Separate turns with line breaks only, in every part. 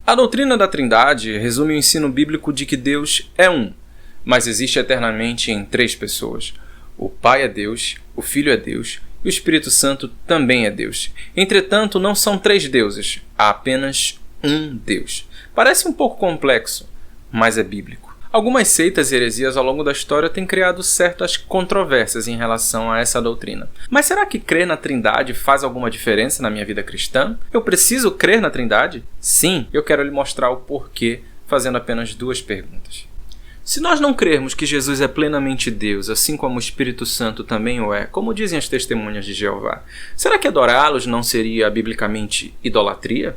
A doutrina da Trindade resume o ensino bíblico de que Deus é um, mas existe eternamente em três pessoas. O Pai é Deus, o Filho é Deus e o Espírito Santo também é Deus. Entretanto, não são três deuses, há apenas um Deus. Parece um pouco complexo, mas é bíblico. Algumas seitas e heresias ao longo da história têm criado certas controvérsias em relação a essa doutrina. Mas será que crer na Trindade faz alguma diferença na minha vida cristã? Eu preciso crer na Trindade? Sim, eu quero lhe mostrar o porquê, fazendo apenas duas perguntas. Se nós não crermos que Jesus é plenamente Deus, assim como o Espírito Santo também o é, como dizem as testemunhas de Jeová, será que adorá-los não seria biblicamente idolatria?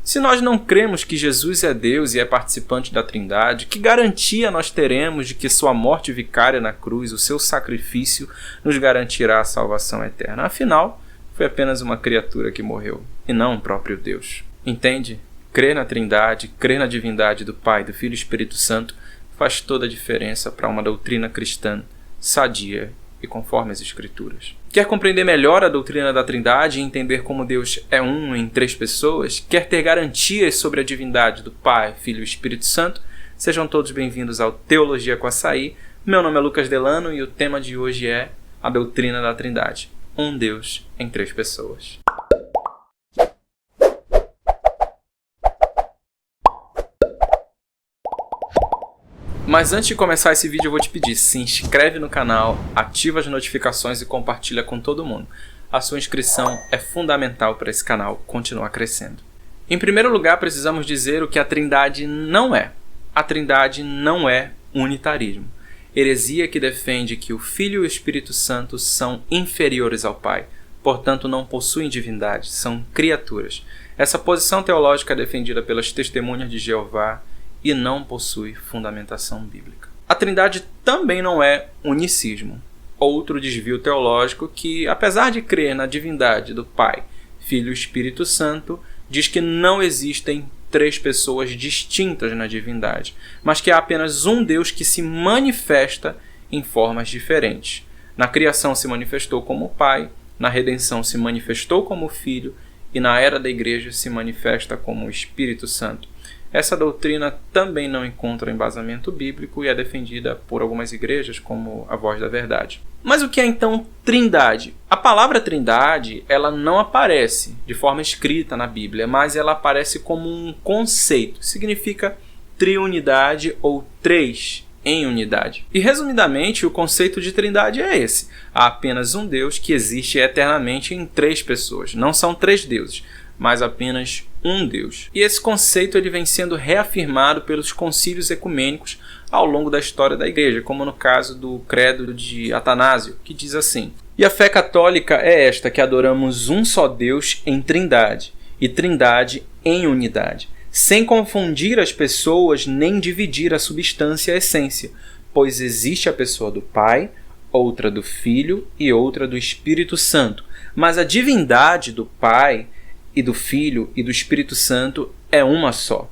Se nós não cremos que Jesus é Deus e é participante da Trindade, que garantia nós teremos de que sua morte vicária na cruz, o seu sacrifício, nos garantirá a salvação eterna? Afinal, foi apenas uma criatura que morreu, e não o próprio Deus. Entende? Crer na Trindade, crer na divindade do Pai, do Filho e Espírito Santo faz toda a diferença para uma doutrina cristã sadia e conforme as Escrituras. Quer compreender melhor a doutrina da Trindade e entender como Deus é um em três pessoas? Quer ter garantias sobre a divindade do Pai, Filho e Espírito Santo? Sejam todos bem-vindos ao Teologia com Açaí. Meu nome é Lucas Delano e o tema de hoje é a doutrina da Trindade. Um Deus em três pessoas. Mas antes de começar esse vídeo eu vou te pedir, se inscreve no canal, ativa as notificações e compartilha com todo mundo. A sua inscrição é fundamental para esse canal continuar crescendo. Em primeiro lugar, precisamos dizer o que a Trindade não é. A Trindade não é unitarismo. Heresia que defende que o Filho e o Espírito Santo são inferiores ao Pai, portanto não possuem divindade, são criaturas. Essa posição teológica é defendida pelas testemunhas de Jeová e não possui fundamentação bíblica. A Trindade também não é unicismo, outro desvio teológico que, apesar de crer na divindade do Pai, Filho e Espírito Santo, diz que não existem três pessoas distintas na divindade, mas que há apenas um Deus que se manifesta em formas diferentes. Na criação se manifestou como Pai, na redenção se manifestou como Filho e na era da Igreja se manifesta como Espírito Santo. Essa doutrina também não encontra embasamento bíblico e é defendida por algumas igrejas como a Voz da Verdade. Mas o que é então Trindade? A palavra Trindade ela não aparece de forma escrita na Bíblia, mas ela aparece como um conceito. Significa triunidade ou três em unidade. E resumidamente, o conceito de Trindade é esse. Há apenas um Deus que existe eternamente em três pessoas. Não são três deuses, mas apenas um Deus. E esse conceito ele vem sendo reafirmado pelos concílios ecumênicos ao longo da história da Igreja, como no caso do credo de Atanásio, que diz assim: E a fé católica é esta, que adoramos um só Deus em Trindade, e Trindade em unidade, sem confundir as pessoas nem dividir a substância e a essência, pois existe a pessoa do Pai, outra do Filho e outra do Espírito Santo, mas a divindade do Pai e do Filho e do Espírito Santo é uma só.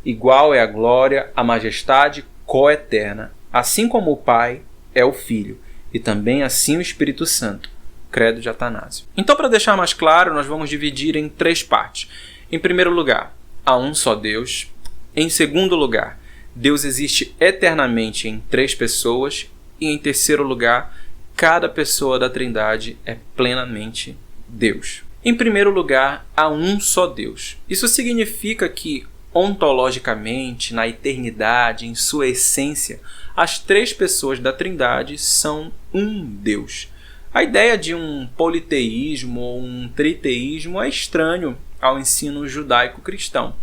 Igual é a glória, a majestade coeterna, assim como o Pai é o Filho, e também assim o Espírito Santo. Credo de Atanásio. Então, para deixar mais claro, nós vamos dividir em três partes. Em primeiro lugar, há um só Deus. Em segundo lugar, Deus existe eternamente em três pessoas. E em terceiro lugar, cada pessoa da Trindade é plenamente Deus. Em primeiro lugar, há um só Deus. Isso significa que, ontologicamente, na eternidade, em sua essência, as três pessoas da Trindade são um Deus. A ideia de um politeísmo ou um triteísmo é estranho ao ensino judaico-cristão.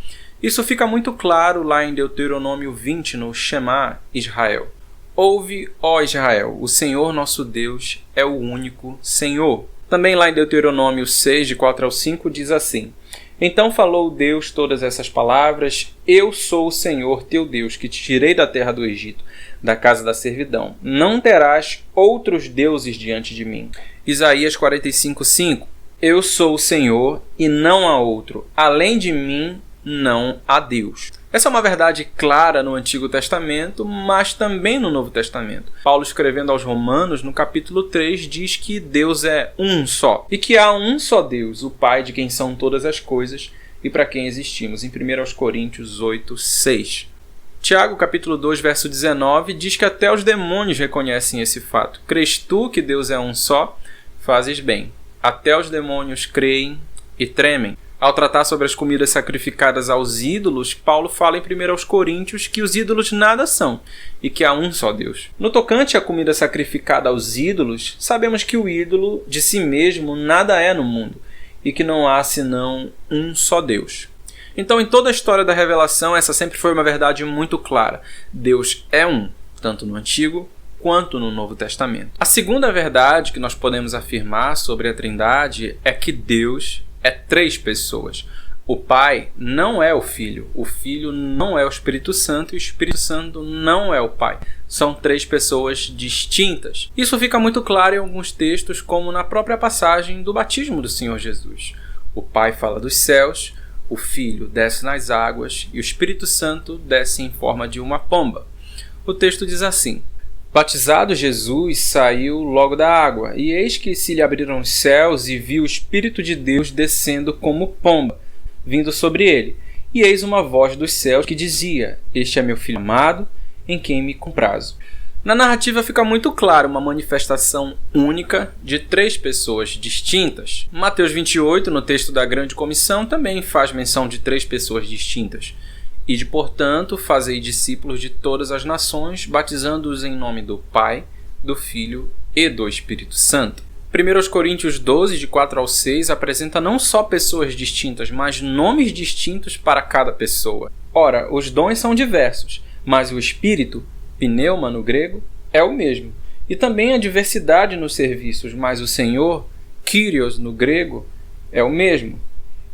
Isso fica muito claro lá em Deuteronômio 20, no Shema Israel. Ouve, ó Israel, o Senhor nosso Deus é o único Senhor. Também lá em Deuteronômio 6, de 4 ao 5, diz assim: Então falou Deus todas essas palavras: Eu sou o Senhor teu Deus, que te tirei da terra do Egito, da casa da servidão. Não terás outros deuses diante de mim. Isaías 45, 5. Eu sou o Senhor e não há outro. Além de mim, não há Deus. Essa é uma verdade clara no Antigo Testamento, mas também no Novo Testamento. Paulo, escrevendo aos Romanos, no capítulo 3, diz que Deus é um só, e que há um só Deus, o Pai de quem são todas as coisas, e para quem existimos, em 1 Coríntios 8, 6. Tiago, capítulo 2, verso 19, diz que até os demônios reconhecem esse fato. Crês tu que Deus é um só? Fazes bem. Até os demônios creem e tremem. Ao tratar sobre as comidas sacrificadas aos ídolos, Paulo fala em 1 Coríntios que os ídolos nada são e que há um só Deus. No tocante à comida sacrificada aos ídolos, sabemos que o ídolo de si mesmo nada é no mundo e que não há senão um só Deus. Então, em toda a história da revelação, essa sempre foi uma verdade muito clara. Deus é um, tanto no Antigo quanto no Novo Testamento. A segunda verdade que nós podemos afirmar sobre a Trindade é que Deus é três pessoas. O Pai não é o Filho não é o Espírito Santo e o Espírito Santo não é o Pai. São três pessoas distintas. Isso fica muito claro em alguns textos, como na própria passagem do batismo do Senhor Jesus. O Pai fala dos céus, o Filho desce nas águas e o Espírito Santo desce em forma de uma pomba. O texto diz assim: Batizado Jesus saiu logo da água, e eis que se lhe abriram os céus, e viu o Espírito de Deus descendo como pomba, vindo sobre ele. E eis uma voz dos céus que dizia: Este é meu Filho amado, em quem me comprazo. Na narrativa fica muito claro uma manifestação única de três pessoas distintas. Mateus 28, no texto da Grande Comissão, também faz menção de três pessoas distintas. Ide, portanto, fazei discípulos de todas as nações, batizando-os em nome do Pai, do Filho e do Espírito Santo. 1 Coríntios 12, de 4 ao 6, apresenta não só pessoas distintas, mas nomes distintos para cada pessoa. Ora, os dons são diversos, mas o Espírito, pneuma no grego, é o mesmo. E também a diversidade nos serviços, mas o Senhor, Kyrios no grego, é o mesmo.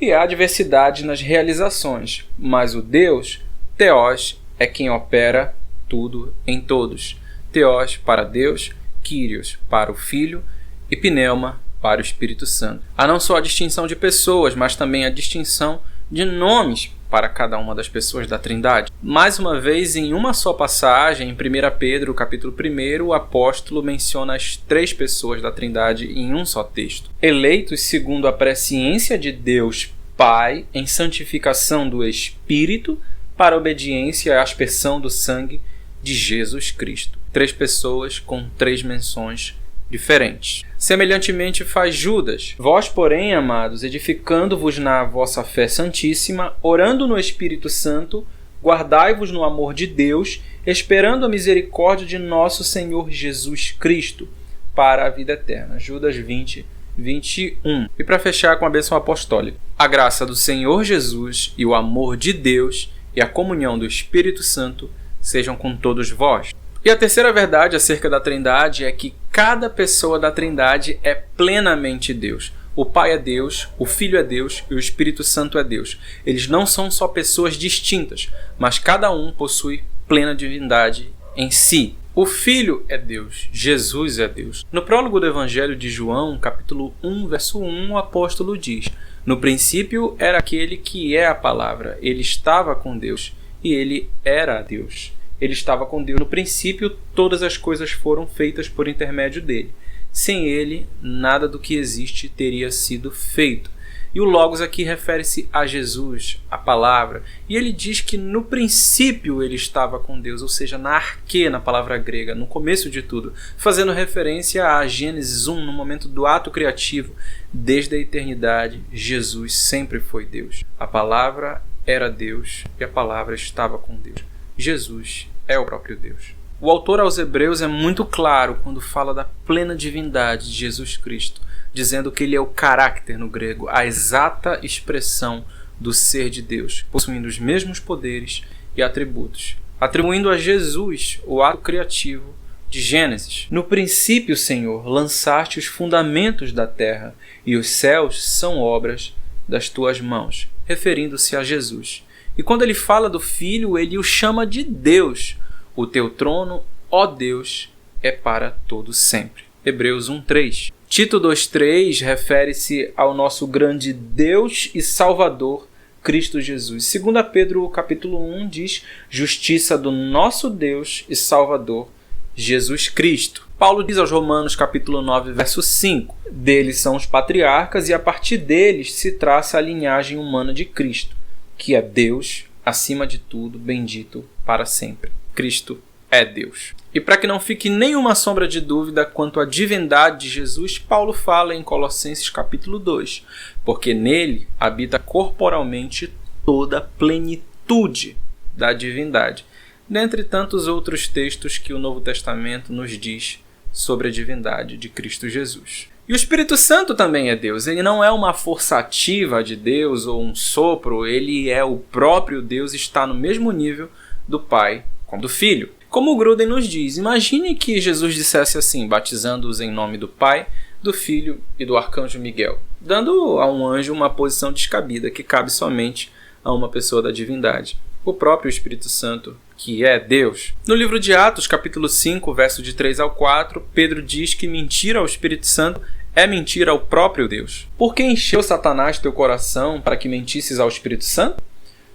E há diversidade nas realizações, mas o Deus, Theos, é quem opera tudo em todos. Theos para Deus, Kyrios para o Filho e pneuma para o Espírito Santo. Há não só a distinção de pessoas, mas também a distinção de nomes para cada uma das pessoas da Trindade. Mais uma vez, em uma só passagem, em 1 Pedro, capítulo 1, o apóstolo menciona as três pessoas da Trindade em um só texto. Eleitos segundo a presciência de Deus Pai, em santificação do Espírito, para obediência à aspersão do sangue de Jesus Cristo. Três pessoas com três menções diferentes. Semelhantemente faz Judas. Vós, porém, amados, edificando-vos na vossa fé santíssima, orando no Espírito Santo, guardai-vos no amor de Deus, esperando a misericórdia de nosso Senhor Jesus Cristo, para a vida eterna. Judas 20, 21. E para fechar com a bênção apostólica. A graça do Senhor Jesus e o amor de Deus e a comunhão do Espírito Santo sejam com todos vós. E a terceira verdade acerca da Trindade é que cada pessoa da Trindade é plenamente Deus. O Pai é Deus, o Filho é Deus e o Espírito Santo é Deus. Eles não são só pessoas distintas, mas cada um possui plena divindade em si. O Filho é Deus, Jesus é Deus. No prólogo do Evangelho de João, capítulo 1, verso 1, o apóstolo diz: No princípio era aquele que é a palavra, ele estava com Deus e ele era Deus. Ele estava com Deus no princípio, todas as coisas foram feitas por intermédio dele. Sem ele, nada do que existe teria sido feito. E o Logos aqui refere-se a Jesus, a palavra. E ele diz que no princípio ele estava com Deus, ou seja, na arquê, na palavra grega, no começo de tudo, fazendo referência a Gênesis 1, no momento do ato criativo. Desde a eternidade, Jesus sempre foi Deus. A palavra era Deus e a palavra estava com Deus. Jesus é o próprio Deus. O autor aos Hebreus é muito claro quando fala da plena divindade de Jesus Cristo, dizendo que ele é o caráter no grego, a exata expressão do ser de Deus, possuindo os mesmos poderes e atributos, atribuindo a Jesus o ato criativo de Gênesis. No princípio, Senhor, lançaste os fundamentos da terra, e os céus são obras das tuas mãos, referindo-se a Jesus. E quando ele fala do Filho, ele o chama de Deus. O teu trono, ó Deus, é para todo sempre. Hebreus 1:3. Tito 2:3 refere-se ao nosso grande Deus e Salvador, Cristo Jesus. 2 Pedro capítulo 1 diz: justiça do nosso Deus e Salvador, Jesus Cristo. Paulo diz aos Romanos capítulo 9, verso 5, deles são os patriarcas e a partir deles se traça a linhagem humana de Cristo, que é Deus, acima de tudo, bendito para sempre. Cristo é Deus. E para que não fique nenhuma sombra de dúvida quanto à divindade de Jesus, Paulo fala em Colossenses capítulo 2, porque nele habita corporalmente toda a plenitude da divindade, dentre tantos outros textos que o Novo Testamento nos diz sobre a divindade de Cristo Jesus. E o Espírito Santo também é Deus. Ele não é uma força ativa de Deus ou um sopro, ele é o próprio Deus, está no mesmo nível do Pai como do Filho. Como o Gruden nos diz, imagine que Jesus dissesse assim, batizando-os em nome do Pai, do Filho e do Arcanjo Miguel, dando a um anjo uma posição descabida que cabe somente a uma pessoa da divindade, o próprio Espírito Santo, que é Deus. No livro de Atos, capítulo 5, verso de 3 ao 4, Pedro diz que mentir ao Espírito Santo é mentir ao próprio Deus. Por que encheu Satanás teu coração para que mentisses ao Espírito Santo?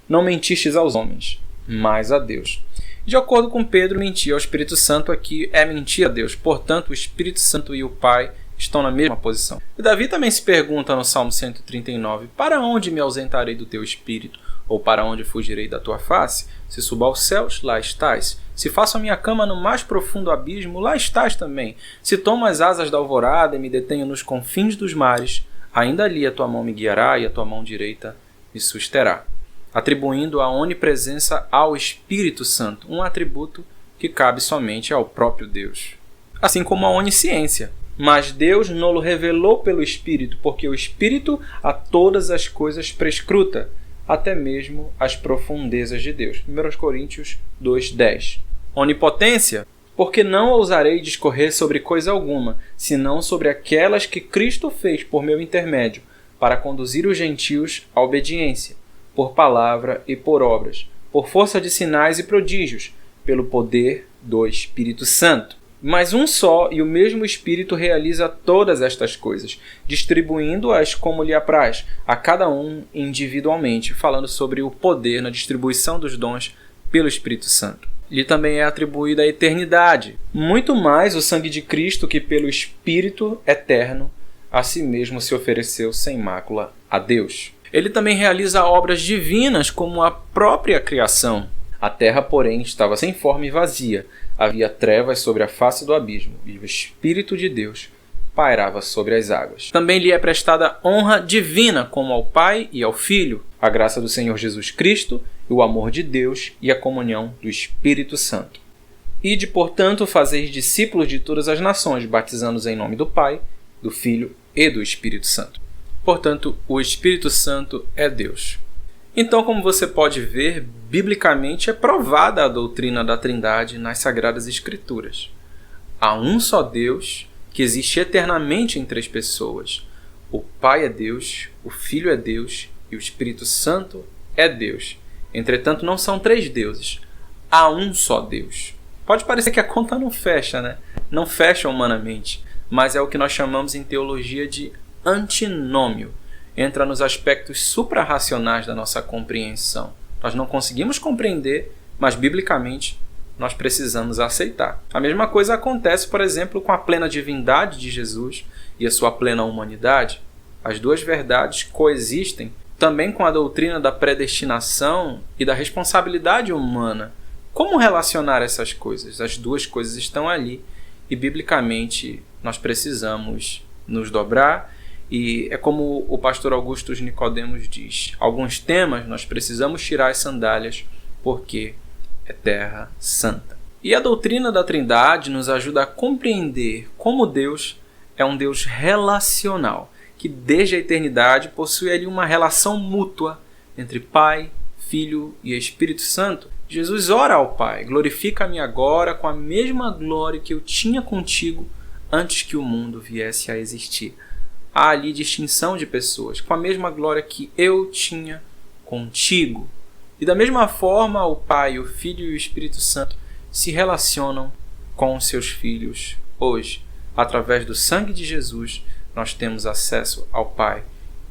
Não mentistes aos homens, mas a Deus. De acordo com Pedro, mentir ao Espírito Santo aqui é mentir a Deus. Portanto, o Espírito Santo e o Pai estão na mesma posição. E Davi também se pergunta no Salmo 139, para onde me ausentarei do teu Espírito? Ou para onde fugirei da tua face? Se subo aos céus, lá estás. Se faço a minha cama no mais profundo abismo, lá estás também. Se tomo as asas da alvorada e me detenho nos confins dos mares, ainda ali a tua mão me guiará e a tua mão direita me susterá. Atribuindo a onipresença ao Espírito Santo, um atributo que cabe somente ao próprio Deus. Assim como a onisciência. Mas Deus nolo revelou pelo Espírito, porque o Espírito a todas as coisas prescruta, até mesmo as profundezas de Deus. 1 Coríntios 2:10. Onipotência, porque não ousarei discorrer sobre coisa alguma, senão sobre aquelas que Cristo fez por meu intermédio, para conduzir os gentios à obediência, por palavra e por obras, por força de sinais e prodígios, pelo poder do Espírito Santo. Mas um só e o mesmo Espírito realiza todas estas coisas, distribuindo-as como lhe apraz, a cada um individualmente, falando sobre o poder na distribuição dos dons pelo Espírito Santo. Lhe também é atribuída a eternidade, muito mais o sangue de Cristo que pelo Espírito eterno a si mesmo se ofereceu sem mácula a Deus. Ele também realiza obras divinas como a própria criação. A terra, porém, estava sem forma e vazia. Havia trevas sobre a face do abismo, e o Espírito de Deus pairava sobre as águas. Também lhe é prestada honra divina, como ao Pai e ao Filho, a graça do Senhor Jesus Cristo, e o amor de Deus e a comunhão do Espírito Santo. Ide, portanto, fazeis discípulos de todas as nações, batizando-os em nome do Pai, do Filho e do Espírito Santo. Portanto, o Espírito Santo é Deus. Então, como você pode ver, biblicamente é provada a doutrina da Trindade nas Sagradas Escrituras. Há um só Deus que existe eternamente em três pessoas. O Pai é Deus, o Filho é Deus e o Espírito Santo é Deus. Entretanto, não são três deuses. Há um só Deus. Pode parecer que a conta não fecha, né? Não fecha humanamente, mas é o que nós chamamos em teologia de antinômio. Entra nos aspectos suprarracionais da nossa compreensão. Nós não conseguimos compreender, mas biblicamente nós precisamos aceitar. A mesma coisa acontece, por exemplo, com a plena divindade de Jesus e a sua plena humanidade. As duas verdades coexistem também com a doutrina da predestinação e da responsabilidade humana. Como relacionar essas coisas? As duas coisas estão ali e, biblicamente, nós precisamos nos dobrar. E é como o pastor Augustus Nicodemos diz, alguns temas nós precisamos tirar as sandálias porque é terra santa. E a doutrina da Trindade nos ajuda a compreender como Deus é um Deus relacional, que desde a eternidade possui ali uma relação mútua entre Pai, Filho e Espírito Santo. Jesus ora ao Pai, glorifica-me agora com a mesma glória que eu tinha contigo antes que o mundo viesse a existir. Há ali distinção de pessoas, com a mesma glória que eu tinha contigo. E da mesma forma, o Pai, o Filho e o Espírito Santo se relacionam com os seus filhos hoje. Através do sangue de Jesus, nós temos acesso ao Pai.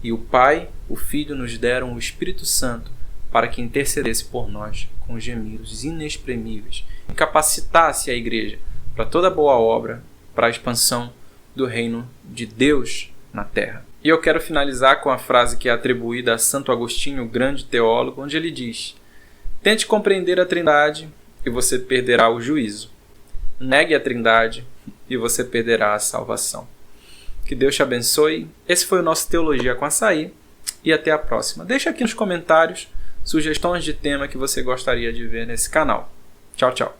E o Pai, o Filho, nos deram o Espírito Santo para que intercedesse por nós com gemidos inexprimíveis e capacitasse a igreja para toda boa obra para a expansão do reino de Deus na terra. E eu quero finalizar com a frase que é atribuída a Santo Agostinho, o grande teólogo, onde ele diz: tente compreender a Trindade e você perderá o juízo. Negue a Trindade e você perderá a salvação. Que Deus te abençoe. Esse foi o nosso Teologia com Açaí e até a próxima. Deixa aqui nos comentários sugestões de tema que você gostaria de ver nesse canal. Tchau, tchau.